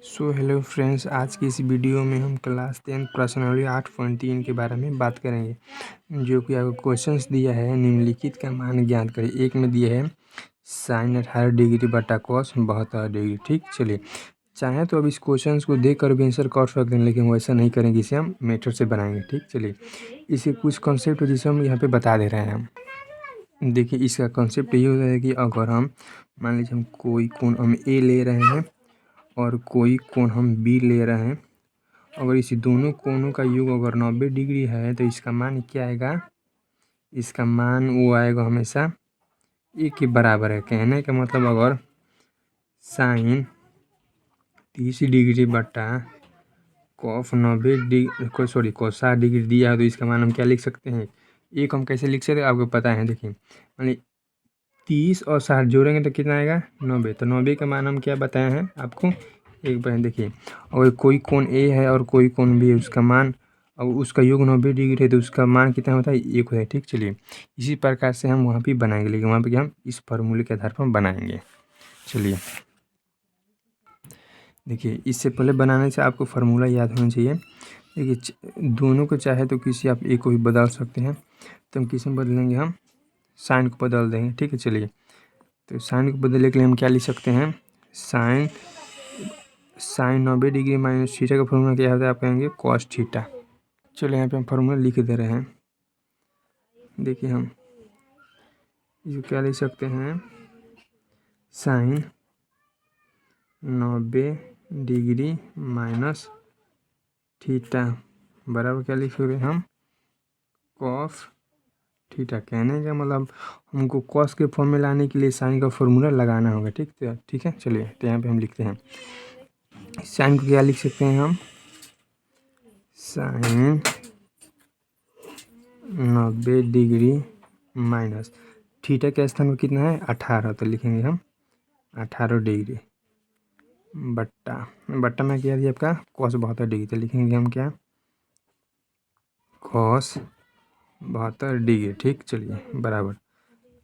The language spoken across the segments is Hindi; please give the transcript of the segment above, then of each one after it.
हेलो फ्रेंड्स, आज की इस वीडियो में हम क्लास 10 प्रश्नावली 8.3 के बारे में बात करेंगे, जो कि आपको क्वेश्चंस दिया है। निम्नलिखित का मान ज्ञात करें। एक में दिया है साइन 18 डिग्री बटा कॉस 72 डिग्री। ठीक, चलिए चाहें तो अब इस क्वेश्चंस को देख कर भी आंसर कर सकते हैं, लेकिन वैसा नहीं करेंगे, इसे हम मेथड से बनाएंगे। ठीक, चलिए इसके कुछ कॉन्सेप्ट जिसे हम यहाँ पे बता दे रहे हैं। हम देखिए, इसका कॉन्सेप्ट ये होता है कि अगर हम मान लीजिए हम कोई कोण हम ए ले रहे हैं और कोई कोण हम बी ले रहे हैं। अगर इस दोनों कोणों का योग अगर 90 डिग्री है तो इसका मान क्या आएगा? इसका मान वो आएगा हमेशा ए के बराबर है। कहने का मतलब अगर साइन 30 डिग्री बटा कॉस 90 डिग्री कॉस 60 डिग्री दिया है तो इसका मान हम क्या लिख सकते हैं? एक हम कैसे लिख सकते हैं आपको पता है। देखिए मान 30 और 60 जोड़ेंगे तो कितना आएगा? 90। तो 90 का मान हम क्या बताए हैं आपको? एक बार देखिए, अगर कोई कोण ए है और कोई कोण बी है, उसका मान और उसका योग 90 डिग्री है तो उसका मान कितना होता है? 1 होता है। ठीक, चलिए इसी प्रकार से हम वहाँ पे बनाएंगे, लेकिन वहाँ पे हम इस फार्मूले के आधार पर बनाएंगे। चलिए देखिए, इससे पहले बनाने से आपको फार्मूला याद होना चाहिए। देखिए दोनों को चाहे तो किसी आप एक को भी बदल सकते हैं, तो हम किस में बदलेंगे? हम साइन को बदल देंगे। ठीक है, चलिए तो साइन को बदलने के लिए हम क्या लिख सकते हैं? साइन 90 डिग्री माइनस थीटा का फॉर्मूला क्या होता है? आप कहेंगे कॉस थीटा। चलो यहाँ पे हम फार्मूला लिख दे रहे हैं। देखिए हम इसको क्या लिख सकते हैं? साइन 90 डिग्री माइनस थीटा बराबर क्या लिख सकते हैं हम? Cos theta. कहने का मतलब हमको कॉस के फॉर्म में लाने के लिए साइन का फॉर्मूला लगाना होगा। ठीक है, चलिए तो यहाँ पे हम लिखते हैं साइन को क्या लिख सकते हैं हम? साइन 90 डिग्री माइनस थीटा के स्थान पर कितना है? 18। तो लिखेंगे हम 18 डिग्री बट्टा में क्या दिया आपका? Cos 72 degree. तो लिखेंगे हम क्या? Cos 72 degree. ठीक, चलिए बराबर।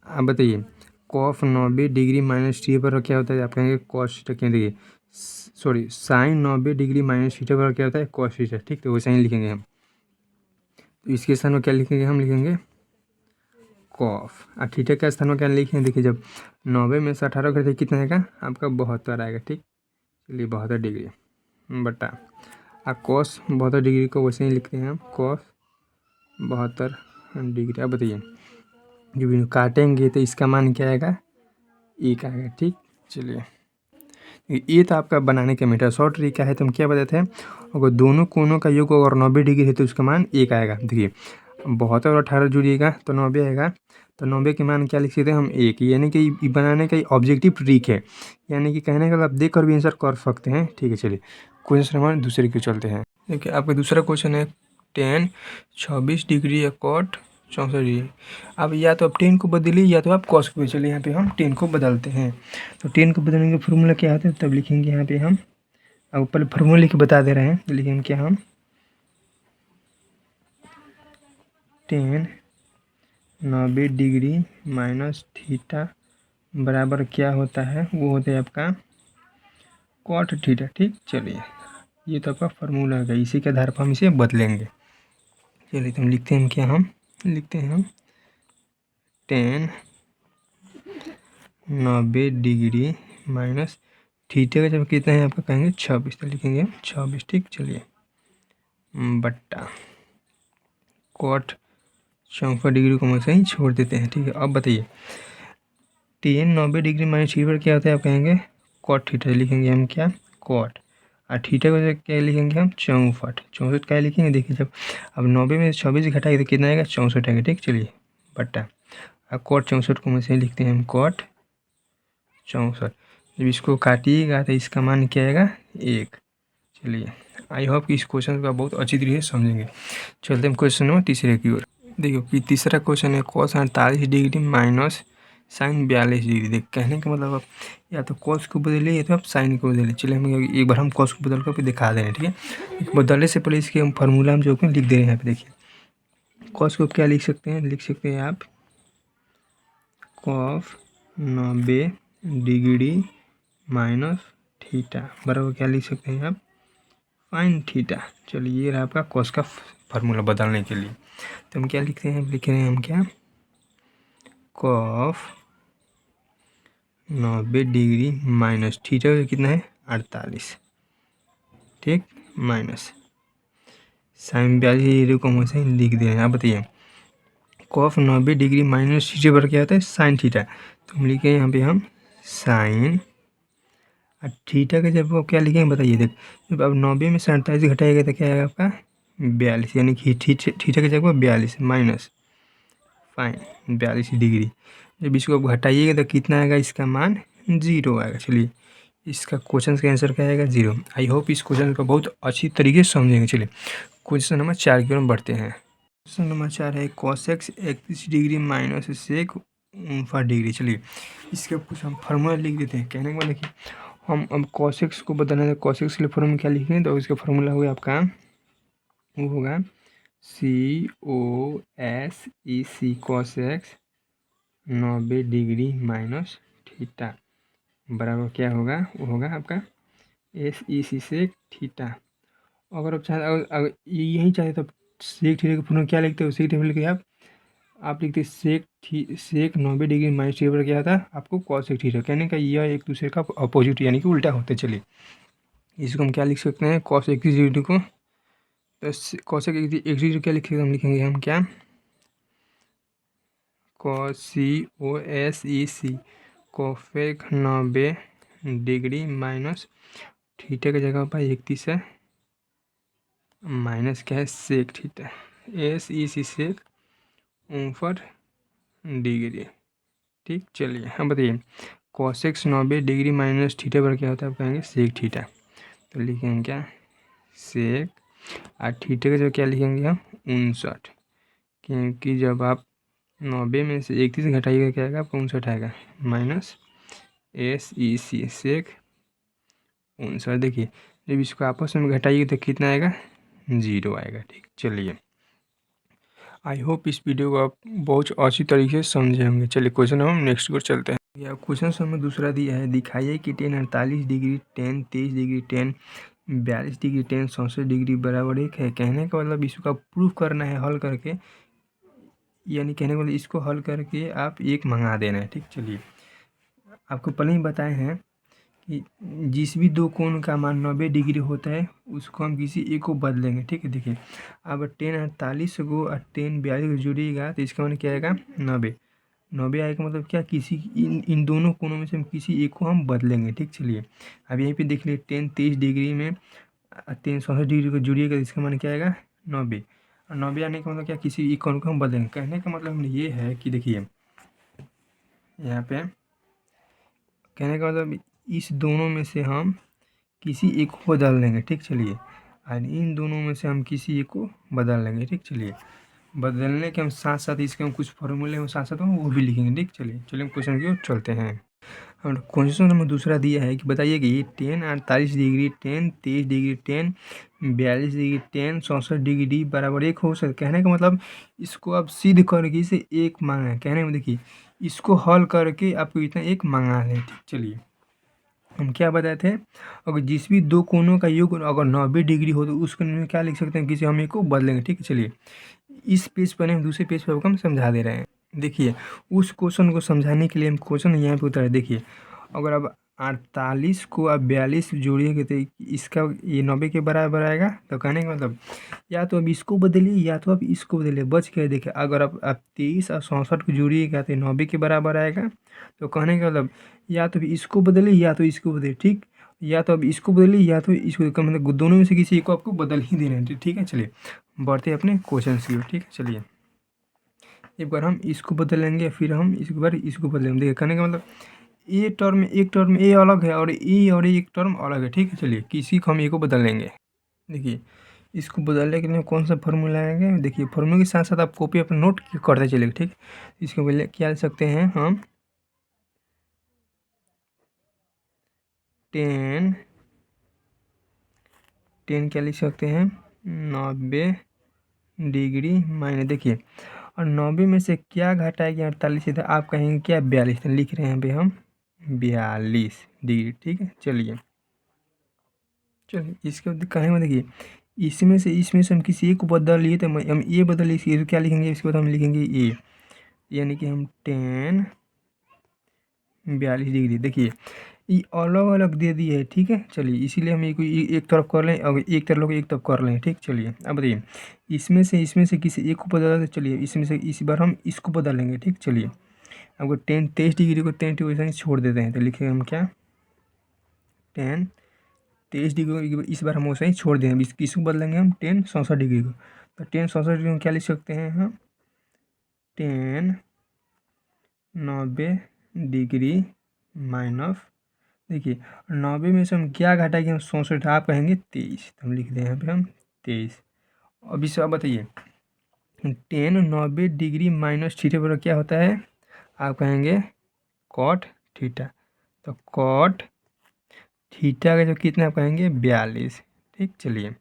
अब बताइए कॉस 90 डिग्री माइनस थीटा पर क्या होता है? आप कहेंगे कॉस थीटा। क्या देखिए साइन 90 डिग्री माइनस थीटा पर क्या होता है? Cos theta. ठीक, तो वैसे ही लिखेंगे हम। तो इसके स्थान में क्या लिखेंगे? हम लिखेंगे कॉफ। और थीटा के स्थान में क्या लिखेंगे? देखिए जब 90 में से 18 करते कितना आएगा आपका? 72 आएगा। ठीक, चलिए 72 डिग्री बटा और कॉस 72 डिग्री को वैसे ही लिखते हैं हम कॉस 72 डिग्री। अब बताइए जब काटेंगे तो इसका मान क्या आएगा? 1 आएगा। ठीक, चलिए ये तो आपका बनाने का मीटर शॉर्ट तरीका है। तो हम क्या बताते हैं? अगर दोनों कोनों का योग अगर 90 डिग्री है तो उसका मान 1 आएगा। देखिए 72 और 18 जुड़िएगा तो 90 आएगा। तो 90 के मान क्या लिख सकते हैं हम? 1। यानी कि बनाने का ऑब्जेक्टिव ट्रिक है, यानी कि कहने का आप देख कर भी आंसर कर सकते हैं। ठीक है, चलिए क्वेश्चन हमारे दूसरे के चलते हैं। देखिए आपका दूसरा क्वेश्चन है टेन 26 डिग्री या कॉट 64 डिग्री। अब या तो आप 10 को बदलिए या तो आप कॉस को। चलिए यहाँ पे हम 10 को बदलते हैं। तो 10 को बदलने का फॉर्मूला क्या आता है? तब लिखेंगे यहाँ पे हम, अब ऊपर फॉर्मूला लिख के बता दे रहे हैं। तो लिखेंगे क्या हम? 10 90 डिग्री माइनस थीटा बराबर क्या होता है? वो होता है आपका कॉट थीटा। ठीक, चलिए ये तो आपका फार्मूला है, इसी के आधार पर हम इसे बदलेंगे। चलिए तो हम लिखते हैं क्या? हम लिखते हैं 10 90 डिग्री माइनस थीटा का जब कितना है आपका? कहेंगे 26। तो लिखेंगे 26। ठीक, चलिए बट्टा कॉट 64 डिग्री को हम ऐसे ही छोड़ देते हैं। ठीक है, अब बताइए 10 90 डिग्री माइनस थीटा क्या होता है? आप कहेंगे कॉट थीटा। लिखेंगे हम क्या? कॉट। और थीटा को क्या लिखेंगे हम? 64। 64 क्या लिखेंगे? देखिए जब अब 90 में 26 घटाएंगे तो कितना आएगा? 64 आएगा। ठीक, चलिए बट्टा और कॉट 64 को हम ऐसे ही लिखते हैं हम कॉट 64। जब इसको काटिएगा तो इसका मान क्या आएगा? 1। चलिए आई होप कि इस क्वेश्चन का बहुत अच्छी तरीके से समझेंगे। चलते हैं क्वेश्चन नंबर तीसरे की ओर। देखिए कि तीसरा क्वेश्चन है cos 48 degree minus sine 42 degree. देख कहने का मतलब आप या तो कॉस को बदलिए या तो आप साइन को बदलिए। चलिए हम एक बार हम कॉस को बदल कर फिर दिखा दे रहे हैं। ठीक है, बदलने से पहले इसके हम फार्मूला हम जो लिख दे रहे हैं यहाँ पे। देखिए कॉस को क्या लिख सकते हैं? लिख सकते हैं आप कॉस 90 डिग्री माइनस थीटा बराबर क्या लिख सकते हैं आप, साइन थीटा। चलिए ये रहा आपका कॉस का फार्मूला बदलने के लिए। तो हम क्या लिखते हैं, लिख रहे हैं हम क्या, कॉफ 90 डिग्री माइनस थीटा कितना है 48, ठीक, माइनस साइन 42 को हम ऐसे लिख दे रहे हैं। आप बताइए कॉफ 90 डिग्री माइनस थीटा पर क्या आता है साइन थीटा, तो हम लिखे यहाँ पे हम साइन और थीटा का जब आप क्या लिखेंगे बताइए, देख जब आप 90 में से 48 घटाएगा तो क्या आएगा आपका 42, यानी कि थीटा की जगह 42 माइनस फाइन 42 डिग्री। जब इसको आप घटाइएगा तो कितना आएगा, इसका मान 0 आएगा। चलिए इसका क्वेश्चन का आंसर क्या आएगा 0। आई होप इस क्वेश्चन को बहुत अच्छी तरीके से समझेंगे। चलिए क्वेश्चन नंबर 4 की ओर बढ़ते हैं। क्वेश्चन नंबर 4 है cosec 31 degree minus sec 59 degree. चलिए इसका कुछ हम फार्मूला लिख देते हैं। कहने का मतलब देखिए हम अब कॉसेक्स को बदलना है, कॉसेक्स के लिए फार्मूला क्या लिखेंगे, तो इसका फार्मूला होगा आपका, वो होगा COSEC cos x 90 degree minus theta बराबर क्या होगा, वो होगा आपका SEC सेक थीटा। अगर आप चाहे अगर यही चाहे तो सेक थीटा का फॉर्मूला क्या लिखते हो, सेक थीटा लिखिए आप लिखते सेक 90 डिग्री माइनस थीटा पर क्या था आपको कॉसेक थीटा। कहने का यह एक दूसरे का अपोजिट यानी कि उल्टा होते। चलिए इसको हम क्या लिख सकते हैं, कॉस 31 डिग्री को, तो कॉसेक 31 डिग्री क्या लिखेंगे, हम लिखेंगे हम क्या, COSEC cosec 90 degree minus theta की जगह पर 31 है माइनस क्या है सेक थीटा, SEC सेक 59 डिग्री, ठीक। चलिए हम बताइए कॉसेक्स 90 डिग्री माइनस थीटा पर क्या होता है, आप कहेंगे सेक थीटा। तो लिखेंगे क्या सेक और थीटा का जो क्या लिखेंगे हम 59, क्योंकि जब आप 90 में से 31 घटाइएगा क्या आएगा आपको 59 आएगा माइनस SEC सेक 59। देखिए जब इसको आपस में घटाइएगा तो कितना आएगा 0 आएगा, ठीक। चलिए आई होप इस वीडियो को आप बहुत अच्छी तरीके से समझे होंगे। चलिए क्वेश्चन हम नेक्स्ट को चलते हैं। या क्वेश्चन हमें दूसरा दिया है, दिखाइए कि tan 48 degree tan 23 degree tan 42 degree tan 64 degree बराबर 1 है। कहने का मतलब इसको प्रूफ करना है हल करके, यानी कहने का मतलब इसको हल करके आप एक मंगा देना है, ठीक। चलिए आपको पहले ही बताए हैं कि जिस भी दो कोण का मान 90 डिग्री होता है उसको हम किसी एक को बदलेंगे, ठीक है। देखिए अब tan 48 को और tan 42 को जोड़िएगा तो इसका मान क्या आएगा 90 आएगा का मतलब क्या, किसी इन दोनों कोणों में से हम किसी एक को हम बदलेंगे, ठीक। चलिए अब यहीं पे देख लिए tan 23 डिग्री में tan 64 डिग्री को जोड़िएगा तो इसका मान क्या आएगा 90, और 90 आने का मतलब क्या, किसी एक कोण को हम बदलेंगे। कहने का मतलब हमने ये है कि देखिए यहाँ पे कहने का मतलब इस दोनों में से हम किसी एक को बदल लेंगे, ठीक। चलिए और इन दोनों में से हम किसी एक को बदल लेंगे, ठीक। चलिए बदलने के हम साथ साथ इसके हम कुछ फॉर्मूले हम साथ साथ हम वो भी लिखेंगे, ठीक। चलिए हम क्वेश्चन की ओर चलते हैं। और क्वेश्चन नंबर दूसरा दिया है कि बताइए कि tan 48 degree tan 23 degree tan 42 degree tan 64 degree बराबर 1 हो सकता। कहने का मतलब इसको आप सिद्ध करके इसे एक मांगा, कहने में देखिए इसको हल करके आपको इतना एक मंगा लें, ठीक। चलिए हम क्या बताए थे, अगर जिस भी दो कोणों का योग अगर 90 डिग्री हो तो उसको में क्या लिख सकते हैं, किसी हम एक को बदलेंगे, ठीक है। चलिए इस पेज पर हम दूसरे पेज पर हम समझा दे रहे हैं। देखिए उस क्वेश्चन को समझाने के लिए हम क्वेश्चन यहाँ पे उतारे। देखिए अगर अब 48 को अब 42 जोड़िएगा तो इसका ये 90 के बराबर आएगा। तो कहने का मतलब या तो अब इसको बदलिए या तो अब इसको बदलिए, बच के देखिए अगर आप 23 और 64 को जोड़िएगा तो 90 के बराबर आएगा। तो कहने का मतलब या तो इसको बदलिए या तो इसको बदलिए, ठीक। या तो अब इसको बदलिए या तो इसको, मतलब दोनों में से किसी एक को आपको बदल ही देना है, ठीक है। चलिए बढ़ते अपने क्वेश्चन की ओर, ठीक है। चलिए एक बार हम इसको बदलेंगे फिर हम इस बार इसको बदलेंगे। देखिए कहने का मतलब ये टर्म एक टर्म ए अलग है और एक टर्म अलग है, ठीक है। चलिए किसी को हम ए को बदल लेंगे। देखिए इसको बदलने के लिए कौन सा फॉर्मूला आएंगे, देखिए फॉर्मूले के साथ साथ आप कॉपी अपना नोट करते चलेगा, ठीक। इसको पहले क्या लिख सकते हैं हम 10 क्या लिख सकते हैं 90 डिग्री माइनस, देखिए और 90 में से क्या घटाएगी 48 से, तो आप कहेंगे क्या 42, लिख रहे हैं भाई हम 42 डिग्री, ठीक है। चलिए चलिए इसके बाद कहेंगे देखिए इसमें से हम किसी एक को बदल लिए तो हम ये बदल लिए, इसके क्या लिखेंगे, इसके बाद हम लिखेंगे ये, यानी कि हम 10 42 डिग्री। देखिए ये अलग अलग दे दिए है, ठीक है। चलिए इसीलिए हम एक तरफ कर लें और एक तरफ एक तरफ कर लें, ठीक। चलिए अब बताइए इसमें से किसी एक को बदला तो चलिए इसमें से इस बार हम इसको बदलेंगे, ठीक। चलिए आपको 23 डिग्री को 23 डिग्री वैसे ही छोड़ देते हैं, तो लिखेंगे हम क्या 23 डिग्री को इस बार हम वैसे ही छोड़ देंगे। किसको बदलेंगे हम 64 डिग्री को, तो 64 डिग्री में क्या लिख सकते हैं हम 90 डिग्री माइनस, देखिए 90 में से हम क्या घटाएंगे हम 64, आप कहेंगे 23, तो हम लिख दें यहाँ पे हम 23। अब इस बताइए 90 डिग्री माइनस थीटा पर क्या होता है, आप कहेंगे कॉट थीटा, तो कॉट थीटा का जो कितना आप कहेंगे 42, ठीक। चलिए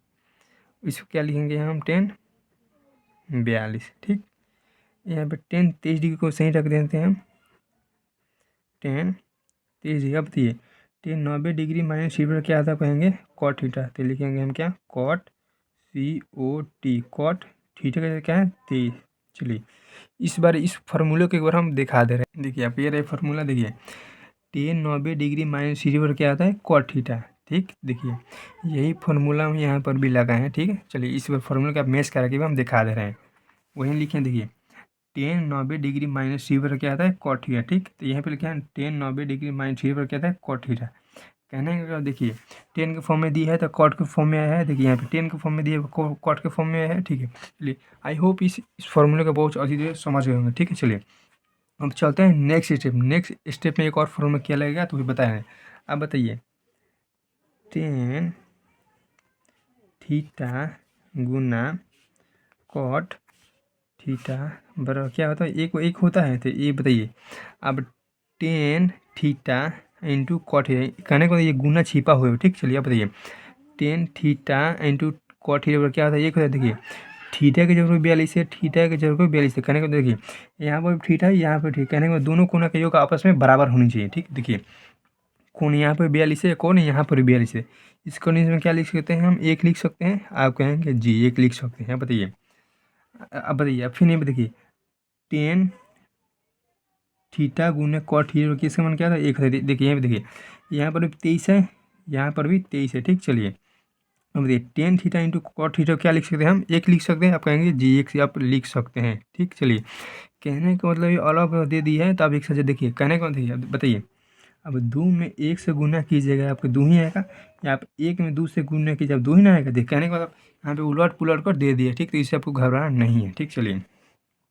इसको क्या लिखेंगे हम 42, ठीक। यहाँ पे 23 डिग्री को सही रख देते हैं हम 23 डिग्री। अब बताइए 90 डिग्री माइनस थीटा पर क्या आता है कहेंगे कॉट थीटा, तो लिखेंगे हम क्या कॉट COT, कॉट थीटा का क्या है 23। चलिए इस बार इस फार्मूले को एक बार हम दिखा दे रहे हैं। देखिए आप ये रहे फार्मूला, देखिए 90 डिग्री माइनस थीटा पर क्या आता है कॉट थीटा, ठीक। देखिए यही फार्मूला हम यहाँ पर भी लगाए हैं, ठीक है। चलिए इस बार फार्मूला का मैच करा के भी हम दिखा दे रहे हैं, वहीं लिखे देखिए 90 डिग्री माइनस थीटा पर क्या आता है कॉट थीटा, ठीक। तो यहाँ पे लिखे हैं 90 डिग्री माइनस थीटा पर क्या आता है कॉट थीटा। कहने का देखिए 10 के फॉर्म में दी है तो कॉट के फॉर्म में आया है, देखिए यहाँ पे 10 के फॉर्म में दिया है कॉट के फॉर्म में आया है, ठीक है। चलिए आई होप इस फॉर्मूले का बहुत अच्छी तरह समझ गए होंगे, ठीक है। चलिए अब चलते हैं नेक्स्ट स्टेप में एक और फॉर्मूला क्या लगेगा तो भी बताएं। अब बताइए 10 थीटा गुना कॉट थीटा बराबर क्या होता है, एक होता है, तो ये बताइए अब 10 थीटा इंटू कॉट थीटा, कहने को ये गुना छिपा हुआ है, ठीक। चलिए अब बताइए 10 थीटा इंटू कॉट थीटा क्या होता है, एक होता है। देखिए थीटा की जगह 42 है, थीटा की जगह 42 है, कहने को देखिए यहाँ पर थीटा यहाँ पर ठीक, कहने को दोनों कोना के योग आपस में बराबर होनी चाहिए, ठीक। देखिए कौन यहाँ पर 42 है, कौन यहाँ पर 42 है, इस कंडीशन में क्या लिख सकते हैं हम एक लिख सकते हैं, आप कहेंगे जी एक लिख सकते हैं। बताइए अब बताइए अब फिर नहीं देखिए 10 थीटा गुने कॉट थीटा किसका मान क्या था एक है, देखिए यहाँ पे देखिए यहाँ पर भी 23 है, यहाँ पर भी 23 है, ठीक। चलिए अब देखिए 10 थीटा इंटू कॉट थीटा क्या लिख सकते हैं हम एक लिख सकते हैं, आप कहेंगे जी एक से आप लिख सकते हैं, ठीक। चलिए कहने का मतलब ये अलग दे दी है तो आप एक साथ देखिए कहने का देखिए बताइए अब 2 में 1 से गुना कीजिएगा आपको 2 ही आएगा, या आप 1 में 2 से गुना कीजिए अब 2 ही ना आएगा, देख कहने का मतलब यहाँ पे उलट पुलट कर दे दिया, ठीक। तो इससे आपको घबराना नहीं है, ठीक। चलिए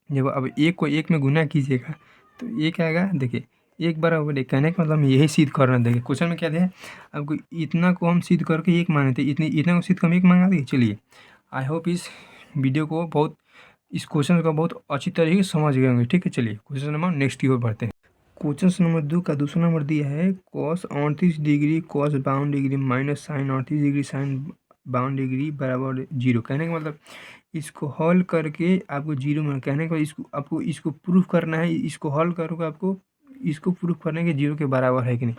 जब अब 1 को 1 में गुना कीजिएगा तो ये क्या आएगा, देखिए एक बार अब कहने का मतलब हम यही सिद्ध करना, देखिए क्वेश्चन में क्या दिया है आपको इतना को हम सिद्ध करके एक मांगे थे, इतना को सिद्ध कर एक मांगा दी। चलिए आई होप इस वीडियो को बहुत इस क्वेश्चन का बहुत अच्छी तरीके से समझ गए होंगे, ठीक है। चलिए क्वेश्चन नंबर नेक्स्ट की ओर बढ़ते हैं। क्वेश्चन नंबर 2 का दूसरा नंबर दिया है cos 38 degree cos 52 degree minus sine 38 degree sine 52 degree बराबर 0। कहने का मतलब इसको हल करके आपको जीरो में, कहने का इसको आपको इसको प्रूफ करना है, इसको हल करोगे आपको इसको प्रूफ करने के जीरो के बराबर है कि नहीं,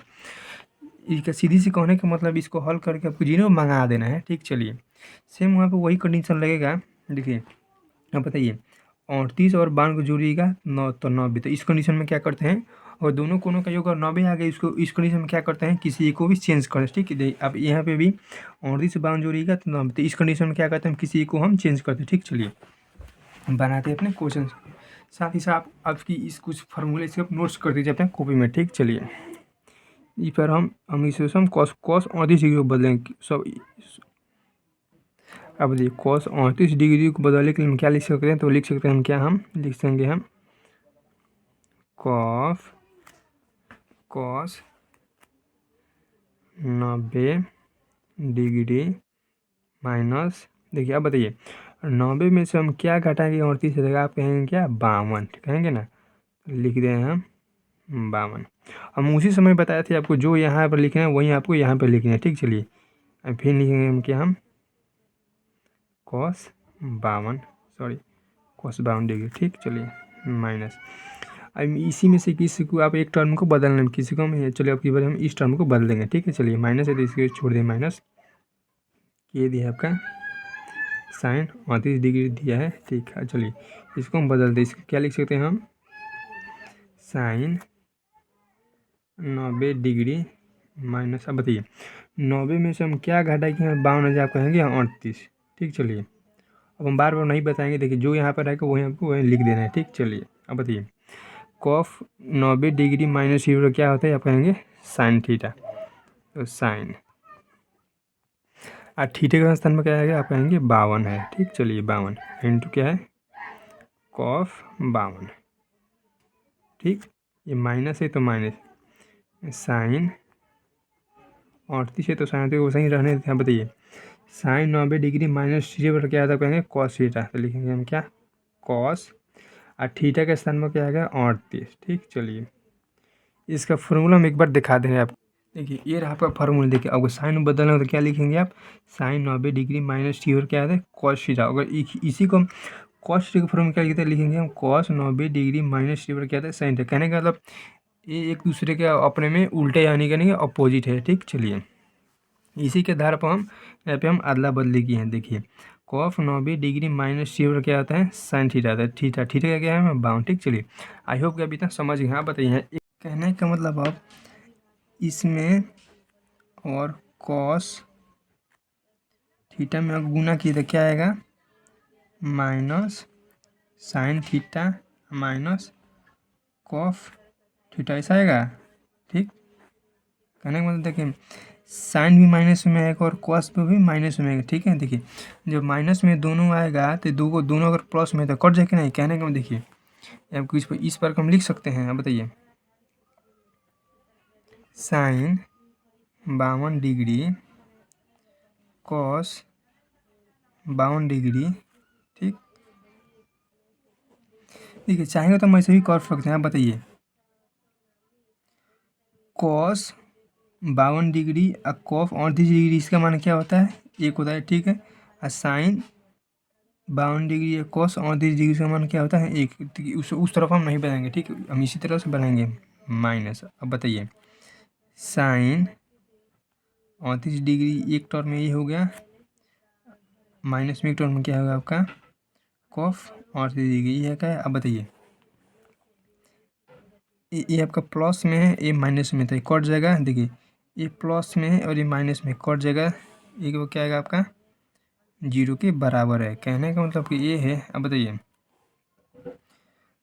इसका सीधी सी कहने का मतलब इसको हल करके आपको जीरो मंगा देना है, ठीक। चलिए सेम वहाँ पे वही कंडीशन लगेगा। देखिए अब बताइए 38 और 52 को जोड़िएगा 9 तो 90, तो इस कंडीशन में क्या करते हैं और दोनों कोनों का योग और 90 आ गया, इसको इस कंडीशन में क्या करते हैं किसी एक को भी चेंज करते हैं, ठीक है। अब यहाँ पे भी 38 से 52 जोड़िएगा तो 90, तो इस कंडीशन में क्या करते हैं हम किसी एक को हम चेंज करते हैं, ठीक। चलिए बनाते हैं अपने क्वेश्चन, साथ ही साथ आपकी इस कुछ फार्मूले से नोट्स कर दीजिए अपने कॉपी में, ठीक। चलिए इस पर हम इसे हम cos 38 डिग्री को बदलेंगे सब। अब देखिए cos 38 डिग्री को बदलने के लिए हम क्या लिख सकते हैं, तो लिख सकते हैं हम क्या हम लिख सकेंगे हम cos 90 डिग्री माइनस, देखिए अब बताइए 90 में से हम क्या घटाएंगे 38 से, आप कहेंगे क्या 52, कहेंगे ना, लिख दें हम 52। हम उसी समय बताए थे आपको जो यहाँ पर लिखना है वही आपको यहाँ पर लिखना है, ठीक। चलिए अब फिर लिखेंगे हम क्या हम cos 52 डिग्री, ठीक। चलिए माइनस अब इसी में से किसी को आप एक टर्म को बदलना, किसी को हम चलिए अब की बार हम इस टर्म को बदल देंगे, ठीक है। चलिए माइनस है तो इसके छोड़ दें माइनस ये दिया है आपका साइन 38 डिग्री दिया है, ठीक है। चलिए इसको हम बदल दें, इसको क्या लिख सकते हैं हम, साइन 90 डिग्री माइनस, अब बताइए 90 में से हम क्या घटाए कि हम 52 आप कहेंगे 38, ठीक। चलिए अब हम बार बार नहीं बताएंगे, देखिए जो यहाँ पर रहेगा वही आपको वही लिख देना है, ठीक। चलिए अब बताइए कॉफ 90 डिग्री माइनस 0 क्या होता है, आप कहेंगे साइन थीटा, तो साइन और थीटे के स्थान में क्या आएगा, आप कहेंगे 52 है, ठीक। चलिए 52 इंटू क्या है, कॉफ 52, ठीक। ये माइनस है तो माइनस, साइन 38 है तो साइन तो वैसे ही रहने देते हैं। बताइए साइन 90 डिग्री माइनस 0 पर क्या आता है, कहेंगे कॉस थीटा, तो लिखेंगे हम क्या, कॉस और थीटा के स्थान में क्या आएगा 38, ठीक। चलिए इसका फॉर्मूला हम एक बार दिखा दें आप, देखिए ये रहा आपका फार्मूला। देखिए अगर साइन में बदलना हो तो क्या लिखेंगे आप, साइन 90 डिग्री माइनस टी और क्या आता है कॉस थीटा। अगर इसी को हम कॉस थीटा का फॉर्मूला क्या लिखते हैं, लिखेंगे हम कॉस 90 डिग्री माइनस टी और क्या आता है साइन थीटा। कहने का मतलब ये एक दूसरे के अपने में उल्टे यानी कि नहीं अपोजिट है, ठीक। चलिए इसी के आधार पर हम यहाँ पे हम अदला बदली की हैं। देखिए कॉफ 90 डिग्री माइनस टी और क्या आता है साइन थीटा आता है, थीटा थीटा का क्या है 52, ठीक। चलिए आई होप कि अभी तक समझ गए। हाँ बताइए कहने का मतलब आप इसमें और कॉस थीटा में अगर गुना किए तो क्या आएगा, माइनस साइन थीटा माइनस कॉफ थीटा, ऐसा आएगा, ठीक। कहने का मतलब देखिए साइन भी माइनस में आएगा और कॉस पे भी माइनस में आएगा, ठीक है। देखिए जब माइनस में दोनों आएगा तो दोनों अगर प्लस में तो कट जाए कि नहीं। कहने का देखिए आपको इस पर हम लिख सकते हैं। अब बताइए साइन 52 डिग्री कॉस 52 डिग्री, ठीक। देखिए चाहेंगे तो हम ऐसे भी कर सकते हैं। आप बताइए कॉस 52 डिग्री और कॉफ 38 डिग्री, इसका मान क्या होता है, एक होता है, ठीक है। और साइन 52 डिग्री या कॉस 38 डिग्री का मान क्या होता है एक, उस तरफ हम नहीं बनाएंगे, ठीक है। हम इसी तरह से बनाएंगे माइनस। अब बताइए साइन 38 डिग्री एक टर्म में ये हो गया, माइनस में एक टर्म में क्या होगा आपका कॉफ 38 डिग्री, ये क्या है। अब बताइए ये आपका प्लस में है, ये माइनस में था, ये कट जाएगा। देखिए ये प्लस में है और ये माइनस में कट जाएगा, ये वो क्या आएगा आपका 0 के बराबर है। कहने का मतलब कि ये है। अब बताइए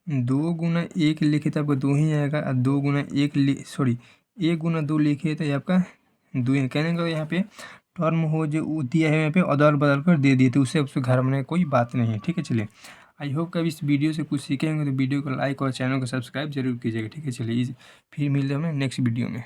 2 गुना 1 लिखे तो आपका 2 ही आएगा, और 2 गुना 1 सॉरी 1 गुना 2 लिखे तो ये आपका 2 है। कहने का यहाँ पे टर्म हो जो दिया है यहाँ पे अदल बदल कर दे दिए, तो उससे घर में कोई बात नहीं है, ठीक है। चलिए आई होप कि इस वीडियो से कुछ सीखेंगे, तो वीडियो को लाइक और चैनल को सब्सक्राइब जरूर कीजिएगा, ठीक है। चलिए फिर मिलते हैं नेक्स्ट वीडियो में।